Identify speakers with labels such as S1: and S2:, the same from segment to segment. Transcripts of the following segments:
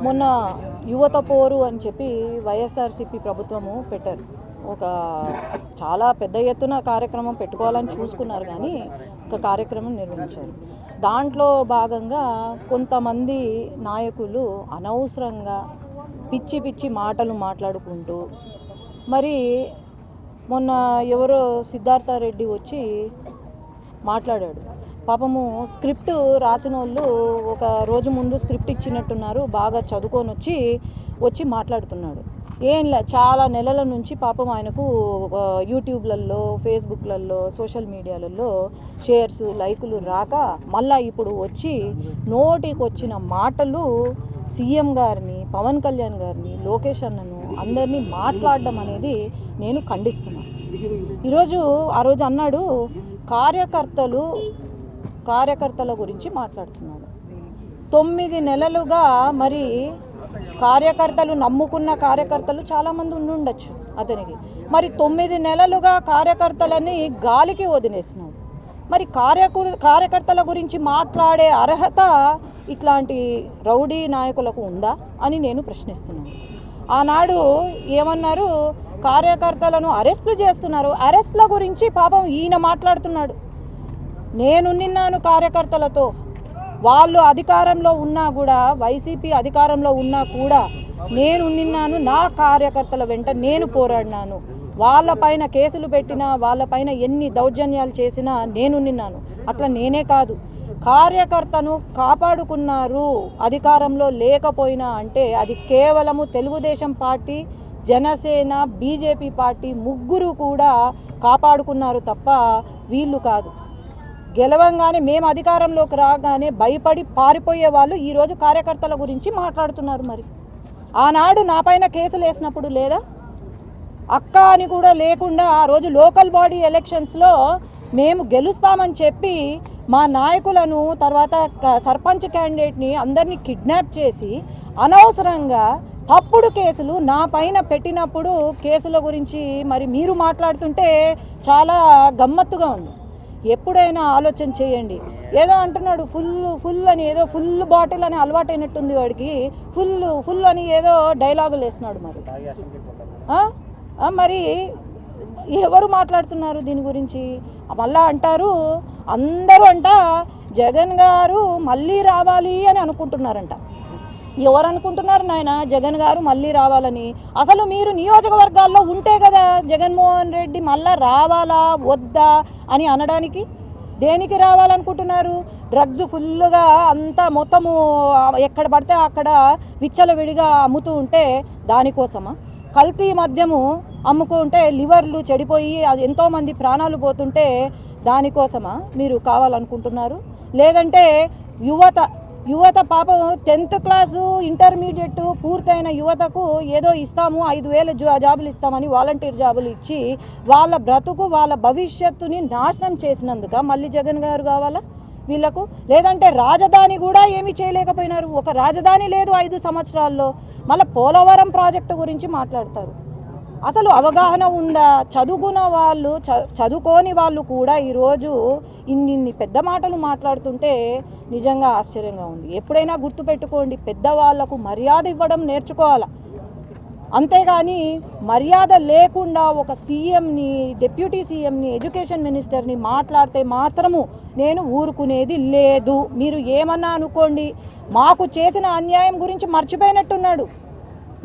S1: మొన్న యువత పోరు అని చెప్పి వైఎస్ఆర్సీపీ ప్రభుత్వము పెట్టారు. ఒక చాలా పెద్ద ఎత్తున కార్యక్రమం పెట్టుకోవాలని చూసుకున్నారు, కానీ ఒక కార్యక్రమం నిర్వహించారు. దాంట్లో భాగంగా కొంతమంది నాయకులు అనవసరంగా పిచ్చి పిచ్చి మాటలు మాట్లాడుకుంటూ, మరి మొన్న ఎవరో సిద్ధార్థరెడ్డి వచ్చి మాట్లాడాడు. పాపము స్క్రిప్ట్ రాసిన వాళ్ళు ఒక రోజు ముందు స్క్రిప్ట్ ఇచ్చినట్టున్నారు, బాగా చదువుకొని వచ్చి మాట్లాడుతున్నాడు. చాలా నెలల నుంచి పాపం ఆయనకు యూట్యూబ్లలో, ఫేస్బుక్లలో, సోషల్ మీడియాలలో షేర్స్, లైకులు రాక మళ్ళీ ఇప్పుడు వచ్చి నోటికి వచ్చిన మాటలు సీఎం గారిని, పవన్ కళ్యాణ్ గారిని, లోకేష్ అన్నను అందరినీ మాట్లాడడం అనేది నేను ఖండిస్తున్నాను. ఈరోజు ఆ రోజు అన్నాడు కార్యకర్తల గురించి మాట్లాడుతున్నాడు. 9 నెలలుగా మరి కార్యకర్తలు నమ్ముకున్న కార్యకర్తలు చాలామంది ఉండొచ్చు అతనికి. మరి 9 నెలలుగా కార్యకర్తలని గాలికి వదిలేసినాడు. మరి కార్యకర్తల గురించి మాట్లాడే అర్హత ఇట్లాంటి రౌడీ నాయకులకు ఉందా అని నేను ప్రశ్నిస్తున్నాను. ఆనాడు ఏమన్నారు, కార్యకర్తలను అరెస్టులు చేస్తున్నారు. అరెస్టుల గురించి పాపం ఈయన మాట్లాడుతున్నాడు. నేను నిన్నాను కార్యకర్తలతో, వాళ్ళు అధికారంలో ఉన్నా కూడా, వైసీపీ అధికారంలో ఉన్నా కూడా నేను నిన్నాను, నా కార్యకర్తల వెంట నేను పోరాడినాను. వాళ్ళపైన కేసులు పెట్టినా, వాళ్ళపైన ఎన్ని దౌర్జన్యాలు చేసినా నేను నిన్నాను. అట్లా నేనే కాదు, కార్యకర్తను కాపాడుకున్నారు అధికారంలో లేకపోయినా అంటే అది కేవలము Telugu Desam party, Janasena, BJP party ముగ్గురు కూడా కాపాడుకున్నారు తప్ప వీళ్ళు కాదు. గెలవంగానే, మేము అధికారంలోకి రాగానే భయపడి పారిపోయే వాళ్ళు ఈరోజు కార్యకర్తల గురించి మాట్లాడుతున్నారు. మరి ఆనాడు నా పైన కేసులు వేసినప్పుడు లేదా, అక్క అని కూడా లేకుండా ఆ రోజు లోకల్ బాడీ ఎలక్షన్స్లో మేము గెలుస్తామని చెప్పి మా నాయకులను, తర్వాత సర్పంచ్ క్యాండిడేట్ని అందరినీ కిడ్నాప్ చేసి అనవసరంగా తప్పుడు కేసులు నా పైన పెట్టినప్పుడు కేసుల గురించి మరి మీరు మాట్లాడుతుంటే చాలా గమ్మత్తుగా ఉంది. ఎప్పుడైనా ఆలోచన చేయండి. ఏదో అంటున్నాడు ఫుల్ అని, ఏదో ఫుల్ బాటిల్ అని అలవాటైనట్టుంది వాడికి, ఫుల్ అని ఏదో డైలాగులు వేస్తున్నాడు. మరి ఎవరు మాట్లాడుతున్నారు దీని గురించి? మళ్ళా అంటారు, అందరూ జగన్ గారు మళ్ళీ రావాలి అని అనుకుంటున్నారంట. ఎవరు అనుకుంటున్నారు నాయన జగన్ గారు మళ్ళీ రావాలని? అసలు మీరు నియోజకవర్గాల్లో ఉంటే కదా జగన్మోహన్ రెడ్డి మళ్ళా రావాలా వద్దా అని అనడానికి. దేనికి రావాలనుకుంటున్నారు? డ్రగ్స్ ఫుల్గా అంతా మొత్తము ఎక్కడ పడితే అక్కడ విచ్చలవిడిగా అమ్ముతూ ఉంటే దానికోసమా? కల్తీ మద్యము అమ్ముకుంటే లివర్లు చెడిపోయి అది ఎంతోమంది ప్రాణాలు పోతుంటే దానికోసమా మీరు కావాలనుకుంటున్నారు? లేదంటే యువత పాపం 10th క్లాసు, ఇంటర్మీడియట్ పూర్తయిన యువతకు ఏదో ఇస్తాము, 5,000 జాబులు ఇస్తామని వాలంటీర్ జాబులు ఇచ్చి వాళ్ళ బ్రతుకు, వాళ్ళ భవిష్యత్తుని నాశనం చేసినందుక మళ్ళీ జగన్ గారు కావాలా వీళ్ళకు? లేదంటే రాజధాని కూడా ఏమీ చేయలేకపోయినారు. ఒక రాజధాని లేదు 5 సంవత్సరాల్లో. మళ్ళీ పోలవరం ప్రాజెక్టు గురించి మాట్లాడతారు. అసలు అవగాహన ఉందా? చదువుకున్న వాళ్ళు, చదువుకోని వాళ్ళు కూడా ఈరోజు ఇన్ని పెద్ద మాటలు మాట్లాడుతుంటే నిజంగా ఆశ్చర్యంగా ఉంది. ఎప్పుడైనా గుర్తుపెట్టుకోండి, పెద్దవాళ్లకు మర్యాద ఇవ్వడం నేర్చుకోవాలా. అంతేగాని మర్యాద లేకుండా ఒక సీఎంని, డిప్యూటీ సీఎంని, ఎడ్యుకేషన్ మినిస్టర్ని మాట్లాడితే మాత్రము నేను ఊరుకునేది లేదు. మీరు ఏమన్నా అనుకోండి, మాకు చేసిన అన్యాయం గురించి మర్చిపోయినట్టున్నాడు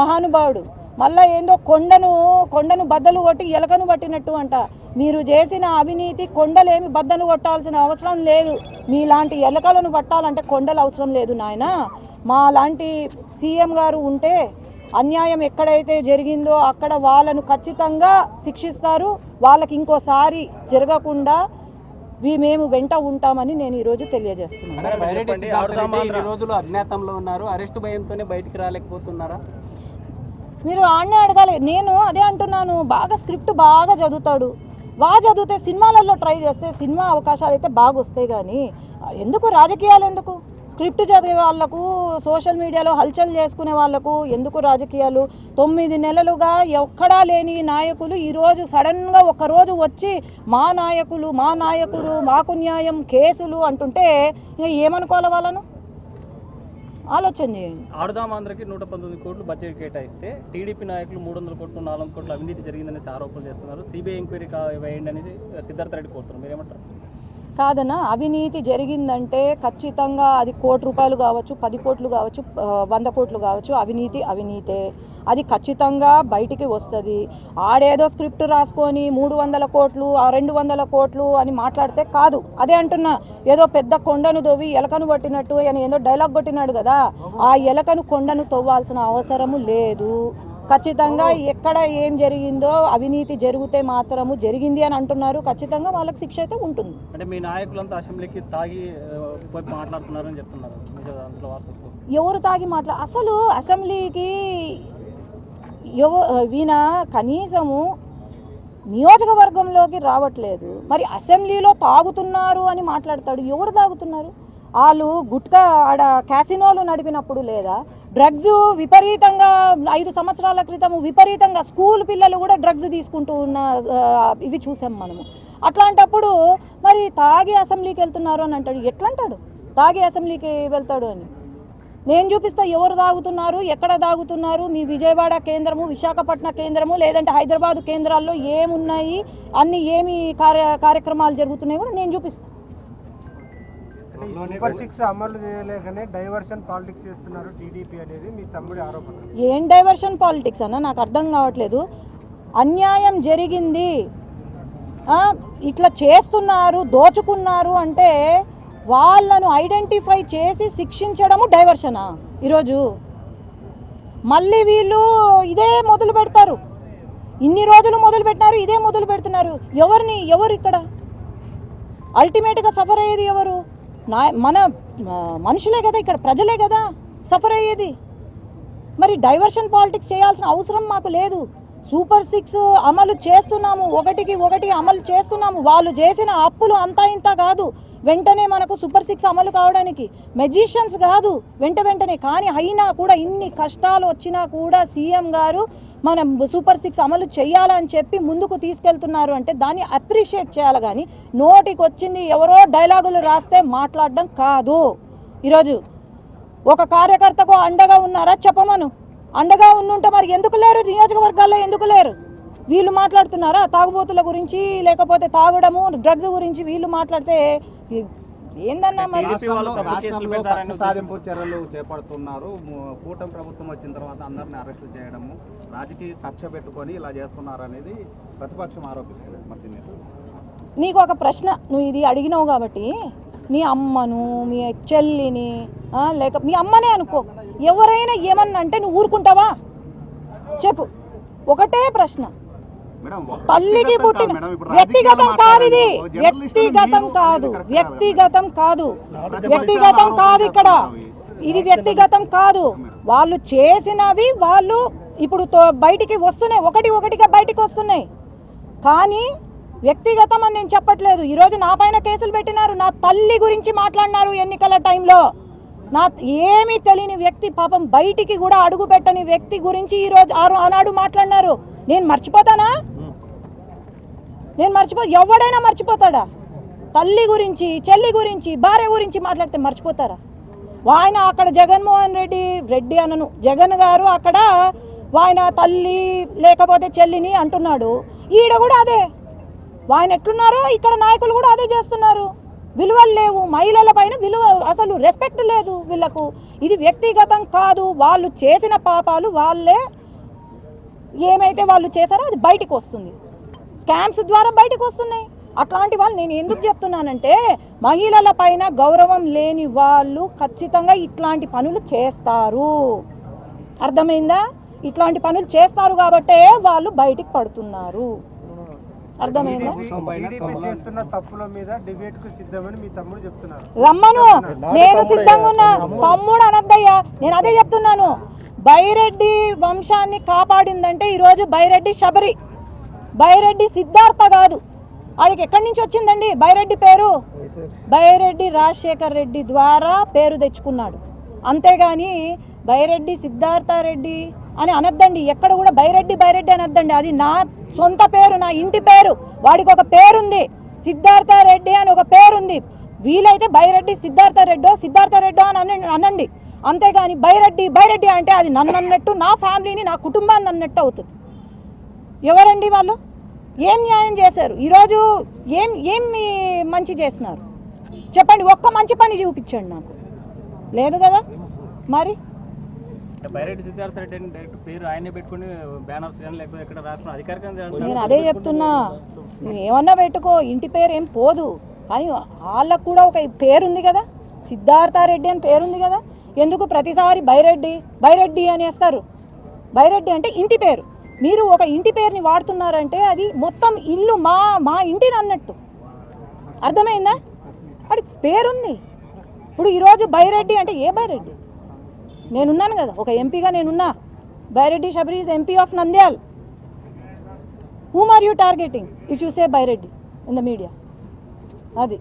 S1: మహానుభావుడు. మళ్ళీ ఏందో కొండను బద్దలు కొట్టి ఎలకను పట్టినట్టు అంట. మీరు చేసిన అవినీతి కొండలేమి బద్దలు కొట్టాల్సిన అవసరం లేదు. మీలాంటి ఎలకలను పట్టాలంటే కొండలు అవసరం లేదు నాయన. మా లాంటి సీఎం గారు ఉంటే అన్యాయం ఎక్కడైతే జరిగిందో అక్కడ వాళ్ళను ఖచ్చితంగా శిక్షిస్తారు. వాళ్ళకి ఇంకోసారి జరగకుండా మేము వెంట ఉంటామని నేను ఈరోజు తెలియజేస్తున్నాను. మీరు ఆడనే అడగాలి. నేను అదే అంటున్నాను, బాగా స్క్రిప్ట్ బాగా చదువుతాడు, బాగా చదివితే సినిమాలలో ట్రై చేస్తే సినిమా అవకాశాలు అయితే బాగా వస్తాయి. కానీ ఎందుకు రాజకీయాలు? ఎందుకు స్క్రిప్ట్ చదివే వాళ్లకు, సోషల్ మీడియాలో హల్చల్ చేసుకునే వాళ్లకు ఎందుకు రాజకీయాలు? 9 నెలలుగా ఎక్కడా లేని నాయకులు ఈరోజు సడన్గా ఒకరోజు వచ్చి మా నాయకుడు మాకు న్యాయం, కేసులు అంటుంటే ఇంకా ఏమనుకోవాలి వాళ్ళను? ఆలోచన చేయండి.
S2: ఆడుదాం ఆంధ్రకి 119 కోట్లు బడ్జెట్ కేటాయిస్తే టీడీపీ నాయకులు 300 కోట్లు 400 కోట్లు అవినీతి జరిగిందనేసి ఆరోపణలు చేస్తున్నారు. సిబిఐ ఎంక్వైరీ వేయండి అనేసి సిద్ధార్థ రెడ్డి కోరుతున్నారు. మీరేమంటారు?
S1: కాదన్నా, అవినీతి జరిగిందంటే ఖచ్చితంగా అది 1 కోటి రూపాయలు కావచ్చు, 10 కోట్లు కావచ్చు, 100 కోట్లు కావచ్చు, అవినీతి అవినీతే. అది ఖచ్చితంగా బయటికి వస్తుంది. ఆడేదో స్క్రిప్ట్ రాసుకొని 300 కోట్లు 200 కోట్లు అని మాట్లాడితే కాదు. అదే అంటున్నా, ఏదో పెద్ద కొండను తవ్వి ఎలకను కొట్టినట్టు అని ఏదో డైలాగ్ కొట్టినాడు కదా, ఆ ఎలకను కొండను తవ్వాల్సిన అవసరము లేదు. ఖచ్చితంగా ఎక్కడ ఏం జరిగిందో అవినీతి జరిగితే మాత్రము జరిగింది అని అంటున్నారు. ఖచ్చితంగా వాళ్ళకి శిక్ష అయితే ఉంటుంది.
S2: అంటే మీ నాయకులంతా అసెంబ్లీకి తాగి మాట్లాడుతున్నారని చెప్తున్నారు.
S1: ఎవరు తాగి అసలు అసెంబ్లీకి వీణ కనీసము నియోజకవర్గంలోకి రావట్లేదు. మరి అసెంబ్లీలో తాగుతున్నారు అని మాట్లాడతాడు. ఎవరు తాగుతున్నారు? వాళ్ళు గుట్కా ఆడ క్యాసినోలు నడిపినప్పుడు లేదా డ్రగ్స్ విపరీతంగా 5 సంవత్సరాల క్రితం విపరీతంగా స్కూల్ పిల్లలు కూడా డ్రగ్స్ తీసుకుంటూ ఉన్న ఇవి చూసాం మనము. అట్లాంటప్పుడు మరి తాగి అసెంబ్లీకి వెళ్తున్నారు అని అంటాడు. ఎట్లా అంటాడు తాగి అసెంబ్లీకి వెళ్తాడు అని? నేను చూపిస్తా ఎవరు తాగుతున్నారు, ఎక్కడ తాగుతున్నారు. మీ విజయవాడ కేంద్రము, విశాఖపట్నం కేంద్రము, లేదంటే హైదరాబాద్ కేంద్రాల్లో ఏమున్నాయి, అన్ని ఏమి కార్యక్రమాలు జరుగుతున్నాయి కూడా నేను చూపిస్తాను.
S3: సూపర్ 6 అమలు చేయలేకనే డైవర్షన్ పాలిటిక్స్ చేస్తున్నారు టీడీపీ అనేది మీ తమ్ముడి ఆరోపణ.
S1: ఏం డైవర్షన్ పాలిటిక్స్ అన్న నాకు అర్థం కావట్లేదు. అన్యాయం జరిగింది, ఇట్లా చేస్తున్నారు, దోచుకున్నారు అంటే వాళ్ళను ఐడెంటిఫై చేసి శిక్షించడము డైవర్షనా? ఈరోజు మళ్ళీ వీళ్ళు ఇదే మొదలు పెడతారు. ఇన్ని రోజులు మొదలు పెట్టినారు, ఇదే మొదలు పెడుతున్నారు. ఎవరు ఇక్కడ అల్టిమేట్గా సఫర్ అయ్యేది ఎవరు? మన మనుషులే కదా, ఇక్కడ ప్రజలే కదా సఫర్ అయ్యేది. మరి డైవర్షన్ పాలిటిక్స్ చేయాల్సిన అవసరం మాకు లేదు. సూపర్ 6 అమలు చేస్తున్నాము, 1 అమలు చేస్తున్నాము. వాళ్ళు చేసిన అప్పులు అంతా ఇంత కాదు. వెంటనే మనకు సూపర్ 6 అమలు కావడానికి మెజిషియన్స్ కాదు వెంటనే. కానీ అయినా కూడా ఇన్ని కష్టాలు వచ్చినా కూడా సీఎం గారు మనం సూపర్ 6 అమలు చేయాలని చెప్పి ముందుకు తీసుకెళ్తున్నారు అంటే దాన్ని అప్రిషియేట్ చేయాలి. కానీ నోటికి వచ్చింది ఎవరో డైలాగులు రాస్తే మాట్లాడడం కాదు. ఈరోజు ఒక కార్యకర్తకు అండగా ఉన్నారా చెప్పమను. అండగా ఉండుంటే మరి ఎందుకు లేరు? నియోజకవర్గాల్లో ఎందుకు లేరు? వీళ్ళు మాట్లాడుతున్నారా తాగుబోతుల గురించి, లేకపోతే తాగడము డ్రగ్స్ గురించి వీళ్ళు మాట్లాడితే ఏందన్నా? మరి
S4: సాధింపు చర్యలు చేపడుతున్నారు. కూటమి ప్రభుత్వం వచ్చిన తర్వాత అందరిని అరెస్ట్ చేయడము, రాజకీయ కక్ష పెట్టుకొని ఇలా చేస్తున్నారు అనేది ప్రతిపక్షం ఆరోపిస్తుంది. మరి
S1: నీకు ఒక ప్రశ్న, నువ్వు ఇది అడిగినావు కాబట్టి, నీ అమ్మను, మీ చెల్లిని, లేక మీ అమ్మనే అనుకో, ఎవరైనా ఏమన్నా అంటే నువ్వు ఊరుకుంటావా చెప్పు? ఒకటే ప్రశ్న. తల్లికి పుట్టిన వ్యక్తిగతం కాదు, ఇది వ్యక్తిగతం కాదు, ఇక్కడ ఇది వ్యక్తిగతం కాదు. వాళ్ళు చేసినవి వాళ్ళు ఇప్పుడు బయటికి వస్తున్నాయి, ఒకటిగా బయటికి వస్తున్నాయి. కానీ వ్యక్తిగతం అని నేను చెప్పట్లేదు. ఈరోజు నా పైన కేసులు పెట్టినారు, నా తల్లి గురించి మాట్లాడినారు ఎన్నికల టైంలో. నా ఏమీ తెలియని వ్యక్తి, పాపం బయటికి కూడా అడుగు పెట్టని వ్యక్తి గురించి ఈరోజు ఆనాడు మాట్లాడినారు. నేను మర్చిపోతానా? ఎవడైనా మర్చిపోతాడా? తల్లి గురించి, చెల్లి గురించి, భార్య గురించి మాట్లాడితే మర్చిపోతారా? ఆయన అక్కడ జగన్మోహన్ రెడ్డి అనను, జగన్ గారు అక్కడ ఆయన తల్లి లేకపోతే చెల్లిని అంటున్నాడు. ఈడ కూడా అదే. ఆయన ఎట్లున్నారో ఇక్కడ నాయకులు కూడా అదే చేస్తున్నారు. విలువలు లేవు, మహిళల పైన విలువ, అసలు రెస్పెక్ట్ లేదు వీళ్ళకు. ఇది వ్యక్తిగతం కాదు. వాళ్ళు చేసిన పాపాలు వాళ్ళే, ఏమైతే వాళ్ళు చేశారో అది బయటికి వస్తుంది. స్కామ్స్ ద్వారా బయటకు వస్తున్నాయి. అట్లాంటి వాళ్ళు నేను ఎందుకు చెప్తున్నానంటే, మహిళల పైన గౌరవం లేని వాళ్ళు ఖచ్చితంగా ఇట్లాంటి పనులు చేస్తారు. అర్థమైందా? ఇట్లాంటి పనులు చేస్తారు కాబట్టే వాళ్ళు బయటికి పడుతున్నారు. అర్థమైందా? రమ్మను, నేను సిద్ధంగా ఉన్నా. తమ్ముడు అనద్దయ్యా, నేను అదే చెప్తున్నాను. బైరెడ్డి వంశాన్ని కాపాడిందంటే ఈరోజు బైరెడ్డి శబరి, బైరెడ్డి సిద్ధార్థ కాదు. వాడికి ఎక్కడి నుంచి వచ్చిందండి బైరెడ్డి పేరు? బైరెడ్డి రాజశేఖర్ రెడ్డి ద్వారా పేరు తెచ్చుకున్నాడు. అంతేగాని బైరెడ్డి సిద్ధార్థ రెడ్డి అని అనద్దండి. ఎక్కడ కూడా బైరెడ్డి అనద్దండి. అది నా సొంత పేరు, నా ఇంటి పేరు. వాడికి ఒక పేరుంది, సిద్ధార్థ రెడ్డి అని ఒక పేరుంది. వీలైతే బైరెడ్డి సిద్ధార్థ రెడ్డో అని అనండి. అంతేగాని బైరెడ్డి బైరెడ్డి అంటే అది నన్ను అన్నట్టు, నా ఫ్యామిలీని, నా కుటుంబాన్ని అన్నట్టు అవుతుంది. ఎవరండి వాళ్ళు? ఏం న్యాయం చేశారు ఈరోజు? ఏం మంచి చేసినారు చెప్పండి, ఒక్క మంచి పని చూపించండి నాకు. లేదు కదా మరి.
S2: బైరెడ్డి సిద్ధార్థ రెడ్డి అని డైరెక్ట్ పేరు ఆయనే పెట్టుకుని బ్యానర్స్ కానీ లేకపోతే ఎక్కడ రాసిన అధికారికంగా
S1: నేను అదే చెప్తున్నా, నువ్వు ఏమన్నా పెట్టుకో, ఇంటి పేరు ఏం పోదు, కానీ వాళ్ళకు కూడా ఒక పేరుంది కదా, సిద్ధార్థారెడ్డి అని పేరుంది కదా. ఎందుకు ప్రతిసారి బైరెడ్డి బైరెడ్డి అని వేస్తారు? బైరెడ్డి అంటే ఇంటి పేరు. మీరు ఒక ఇంటి పేరుని వాడుతున్నారంటే అది మొత్తం ఇల్లు మా ఇంటిని అన్నట్టు, అర్థమైందా? అది పేరుంది. ఇప్పుడు ఈరోజు బైరెడ్డి అంటే ఏ బైరెడ్డి? నేనున్నాను కదా, ఒక ఎంపీగా నేనున్నా. Byreddy Shabari is MP of Nandyal. whom are you targeting if you say Byreddy in the media? అది